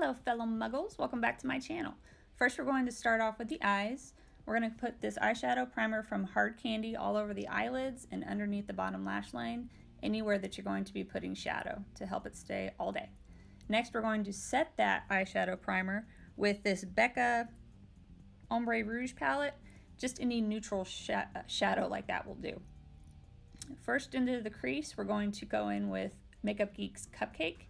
Hello fellow muggles, welcome back to my channel. First we're going to start off with the eyes. We're going to put this eyeshadow primer from Hard Candy all over the eyelids and underneath the bottom lash line, anywhere that you're going to be putting shadow to help it stay all day. Next we're going to set that eyeshadow primer with this Becca Ombre Rouge palette. Just any neutral shadow like that will do. First into the crease we're going to go in with Makeup Geek's Cupcake.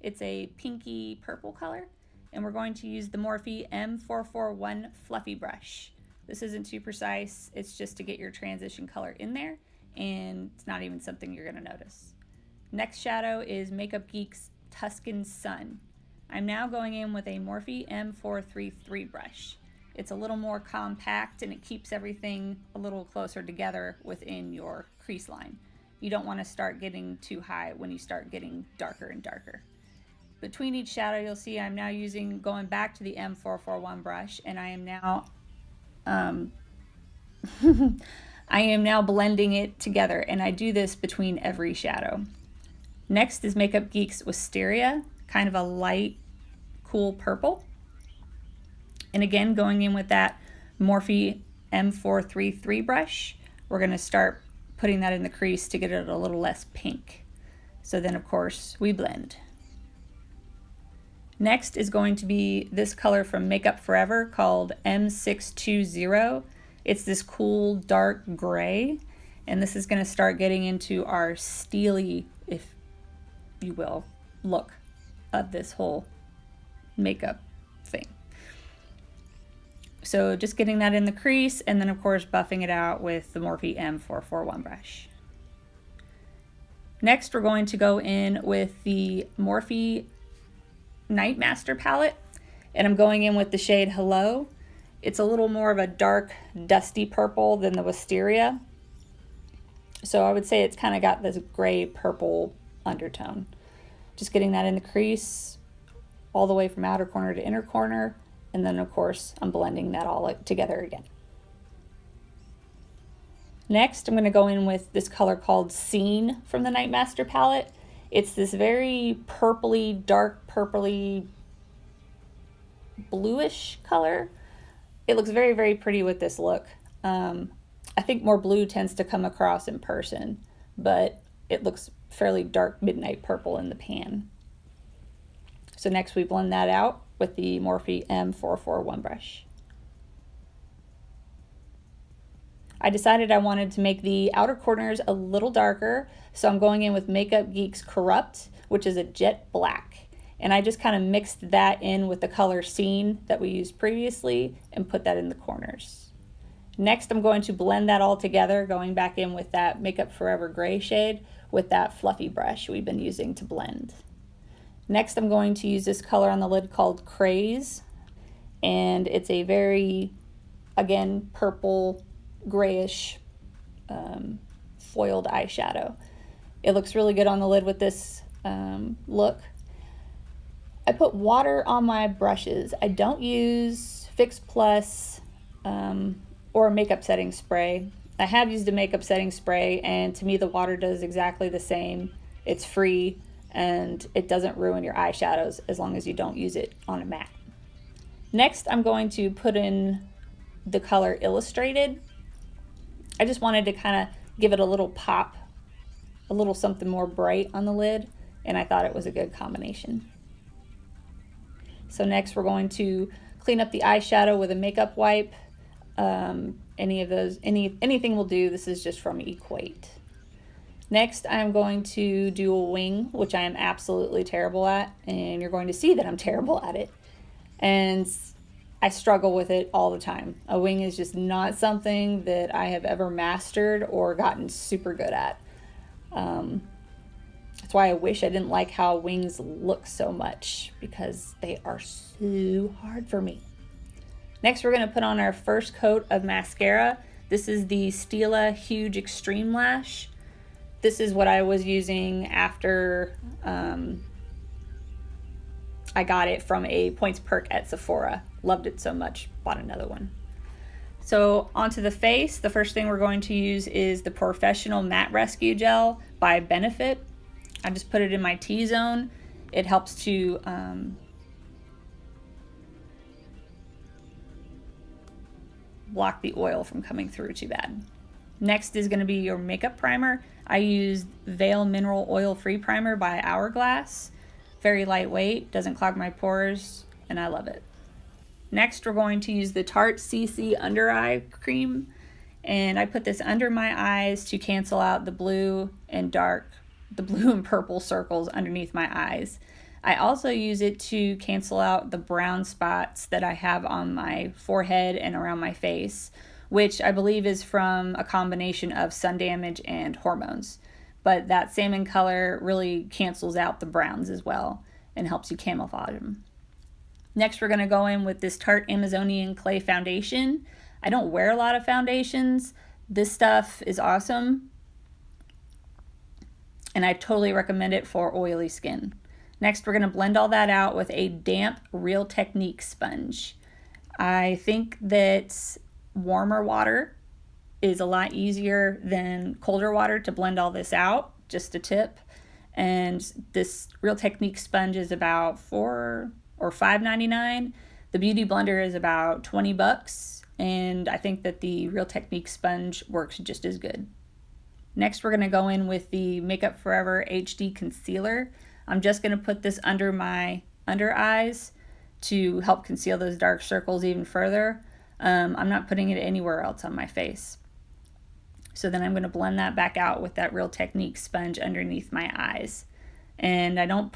It's a pinky purple color, and we're going to use the Morphe M441 fluffy brush. This isn't too precise, it's just to get your transition color in there, and it's not even something you're going to notice. Next shadow is Makeup Geek's Tuscan Sun. I'm now going in with a Morphe M433 brush. It's a little more compact and it keeps everything a little closer together within your crease line. You don't want to start getting too high when you start getting darker and darker. Between each shadow you'll see I'm now going back to the M441 brush, and I am now blending it together, and I do this between every shadow. Next is Makeup Geek's Wisteria, kind of a light cool purple, and again going in with that Morphe M433 brush, we're going to start putting that in the crease to get it a little less pink. So then of course we blend. Next is going to be this color from Makeup Forever called M620. It's this cool dark gray, and this is going to start getting into our steely, if you will, look of this whole makeup thing. So just getting that in the crease, and then of course buffing it out with the Morphe M441 brush. Next we're going to go in with the Morphe Night Master palette, and I'm going in with the shade Hello. It's a little more of a dark dusty purple than the Wisteria, so I would say it's kind of got this gray purple undertone. Just getting that in the crease all the way from outer corner to inner corner, and then of course I'm blending that all together again. Next I'm going to go in with this color called Scene from the Night Master palette. It's this very purpley, dark purpley, bluish color. It looks very, very pretty with this look. I think more blue tends to come across in person, but it looks fairly dark midnight purple in the pan. So next we blend that out with the Morphe M441 brush. I decided I wanted to make the outer corners a little darker, so I'm going in with Makeup Geek's Corrupt, which is a jet black. And I just kind of mixed that in with the color Scene that we used previously and put that in the corners. Next I'm going to blend that all together, going back in with that Makeup Forever gray shade with that fluffy brush we've been using to blend. Next I'm going to use this color on the lid called Craze, and it's a very, again, purple grayish foiled eyeshadow. It looks really good on the lid with this look. I put water on my brushes. I don't use Fix Plus or a makeup setting spray. I have used a makeup setting spray, and to me the water does exactly the same. It's free and it doesn't ruin your eyeshadows as long as you don't use it on a matte. Next I'm going to put in the color Illustrated. I just wanted to kind of give it a little pop, a little something more bright on the lid, and I thought it was a good combination. So next we're going to clean up the eyeshadow with a makeup wipe. Anything will do. This is just from Equate. Next I'm going to do a wing, which I am absolutely terrible at, and you're going to see that I'm terrible at it. And I struggle with it all the time. A wing is just not something that I have ever mastered or gotten super good at. That's why I wish I didn't like how wings look so much, because they are so hard for me. Next we're going to put on our first coat of mascara. This is the Stila Huge Extreme Lash. This is what I was using after I got it from a points perk at Sephora. Loved it so much, bought another one. So onto the face, the first thing we're going to use is the Professional Matte Rescue Gel by Benefit. I just put it in my T-zone. It helps to block the oil from coming through too bad. Next is going to be your makeup primer. I used Veil Mineral Oil Free Primer by Hourglass. Very lightweight, doesn't clog my pores, and I love it. Next, we're going to use the Tarte CC Under Eye Cream, and I put this under my eyes to cancel out the blue and purple circles underneath my eyes. I also use it to cancel out the brown spots that I have on my forehead and around my face, which I believe is from a combination of sun damage and hormones. But that salmon color really cancels out the browns as well and helps you camouflage them. Next, we're going to go in with this Tarte Amazonian Clay Foundation. I don't wear a lot of foundations. This stuff is awesome, and I totally recommend it for oily skin. Next, we're going to blend all that out with a damp Real Technique sponge. I think that warmer water is a lot easier than colder water to blend all this out, just a tip. And this Real Technique sponge is about $4 or $5.99. The Beauty Blender is about $20, and I think that the Real Technique sponge works just as good. Next, we're going to go in with the Makeup Forever HD Concealer. I'm just going to put this under my under eyes to help conceal those dark circles even further. I'm not putting it anywhere else on my face. So then I'm going to blend that back out with that Real Technique sponge underneath my eyes. And I don't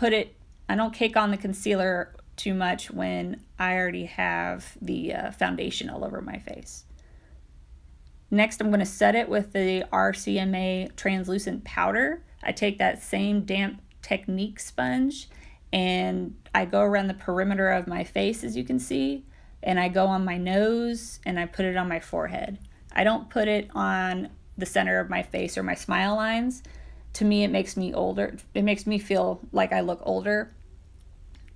cake on the concealer too much when I already have the foundation all over my face. Next, I'm going to set it with the RCMA translucent powder. I take that same damp Technique sponge and I go around the perimeter of my face, as you can see, and I go on my nose and I put it on my forehead. I don't put it on the center of my face or my smile lines. To me, it makes me older. It makes me feel like I look older,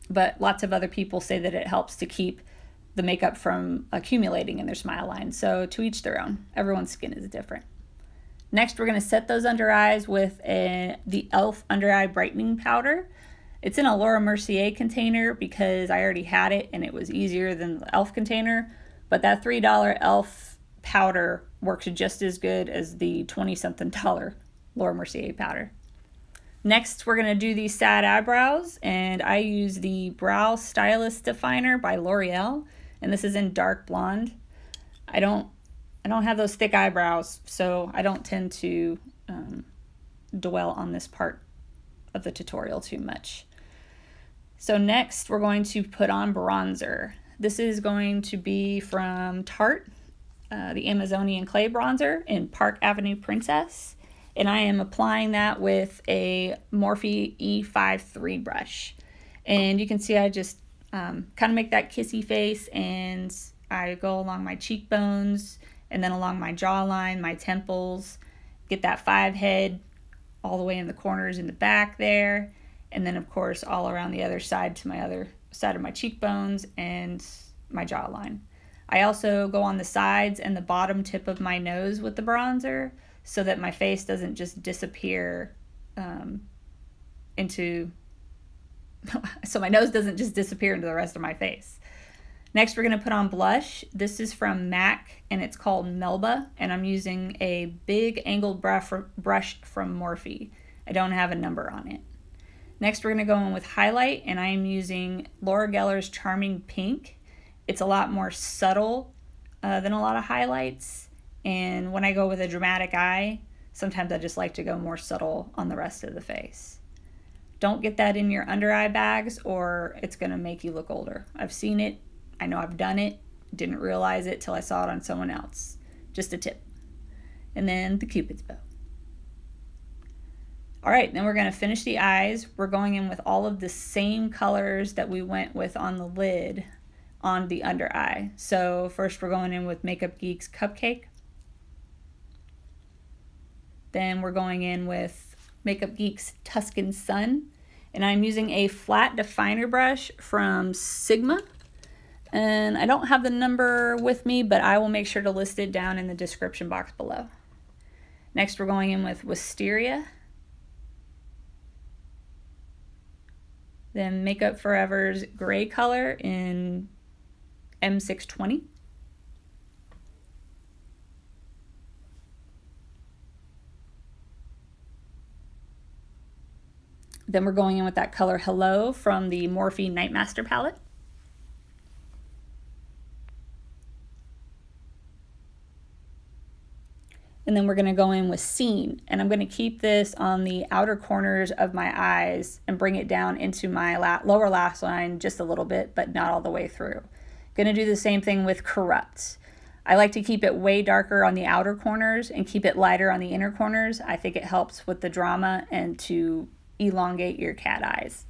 but lots of other people say that it helps to keep the makeup from accumulating in their smile lines. So to each their own. Everyone's skin is different. Next, we're going to set those under eyes with the e.l.f. Under Eye Brightening Powder. It's in a Laura Mercier container because I already had it and it was easier than the e.l.f. container. But that $3 e.l.f. powder works just as good as the $20-something Laura Mercier powder. Next, we're going to do these sad eyebrows, and I use the Brow Stylist Definer by Loreal, and this is in Dark Blonde. I don't have those thick eyebrows, so I don't tend to dwell on this part of the tutorial too much. So next, we're going to put on bronzer. This is going to be from Tarte, the Amazonian Clay Bronzer in Park Avenue Princess. And I am applying that with a Morphe E53 brush. And you can see I just kind of make that kissy face, and I go along my cheekbones and then along my jawline, my temples, get that 5 head all the way in the corners in the back there. And then, of course, all around the other side to my other side of my cheekbones and my jawline. I also go on the sides and the bottom tip of my nose with the bronzer so that my face doesn't just disappear so my nose doesn't just disappear into the rest of my face. Next, we're going to put on blush. This is from MAC, and it's called Melba, and I'm using a big angled brush from Morphe. I don't have a number on it. Next, we're going to go in with highlight, and I am using Laura Geller's Charming Pink. It's a lot more subtle than a lot of highlights, and when I go with a dramatic eye, sometimes I just like to go more subtle on the rest of the face. Don't get that in your under eye bags, or it's going to make you look older. I've seen it. I know I've done it. Didn't realize it till I saw it on someone else. Just a tip. And then the Cupid's bow. All right, then we're going to finish the eyes. We're going in with all of the same colors that we went with on the lid on the under eye. So first we're going in with Makeup Geek's Cupcake. Then we're going in with Makeup Geek's Tuscan Sun. And I'm using a flat definer brush from Sigma. And I don't have the number with me, but I will make sure to list it down in the description box below. Next, we're going in with Wisteria. Then Makeup Forever's gray color in M620. Then we're going in with that color Hello from the Morphe Nightmaster palette. And then we're going to go in with Scene, and I'm going to keep this on the outer corners of my eyes and bring it down into my lower lash line just a little bit, but not all the way through. Going to do the same thing with Corrupt. I like to keep it way darker on the outer corners and keep it lighter on the inner corners. I think it helps with the drama and to elongate your cat eyes.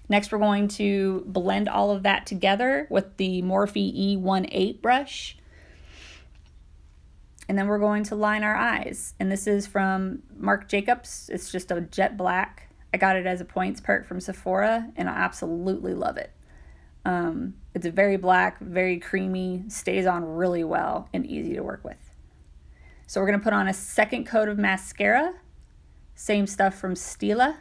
Next, we're going to blend all of that together with the Morphe E18 brush. And then we're going to line our eyes. And this is from Marc Jacobs. It's just a jet black. I got it as a points perk from Sephora, and I absolutely love it. It's very black, very creamy, stays on really well, and easy to work with. So we're going to put on a second coat of mascara. Same stuff from Stila.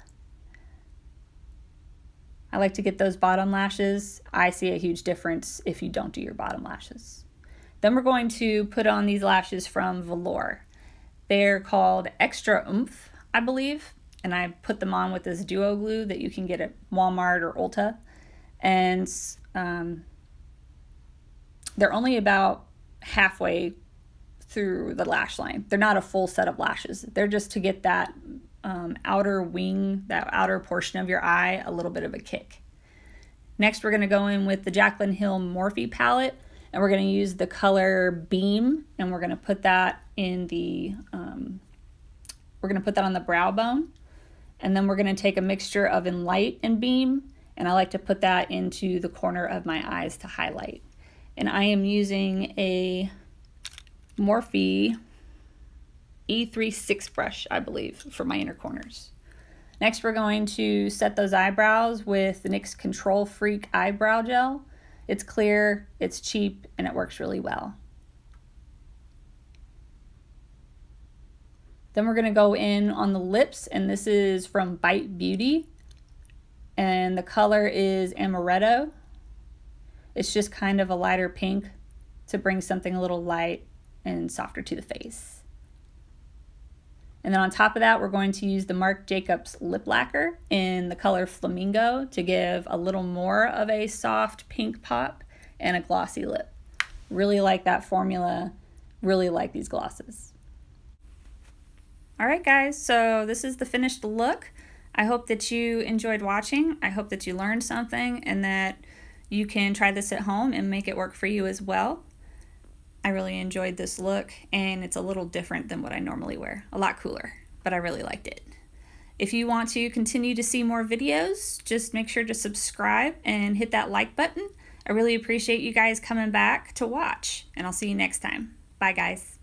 I like to get those bottom lashes. I see a huge difference if you don't do your bottom lashes. Then we're going to put on these lashes from Velour. They're called Extra Oomph, I believe, and I put them on with this duo glue that you can get at Walmart or Ulta. And they're only about halfway through the lash line. They're not a full set of lashes. They're just to get that outer wing, that outer portion of your eye, a little bit of a kick. Next, we're going to go in with the Jaclyn Hill Morphe palette, and we're going to use the color Beam, and we're going to put that in the, we're going to put that on the brow bone, and then we're going to take a mixture of Enlight and Beam, and I like to put that into the corner of my eyes to highlight. And I am using a Morphe E36 brush, I believe, for my inner corners. Next, we're going to set those eyebrows with the NYX Control Freak Eyebrow Gel. It's clear, it's cheap, and it works really well. Then we're going to go in on the lips, and this is from Bite Beauty, and the color is Amaretto. It's just kind of a lighter pink to bring something a little light and softer to the face. And then on top of that, we're going to use the Marc Jacobs lip lacquer in the color Flamingo to give a little more of a soft pink pop and a glossy lip. Really like that formula, really like these glosses. All right, guys, so this is the finished look. I hope that you enjoyed watching. I hope that you learned something and that you can try this at home and make it work for you as well. I really enjoyed this look, and it's a little different than what I normally wear. A lot cooler, but I really liked it. If you want to continue to see more videos, just make sure to subscribe and hit that like button. I really appreciate you guys coming back to watch, and I'll see you next time. Bye, guys.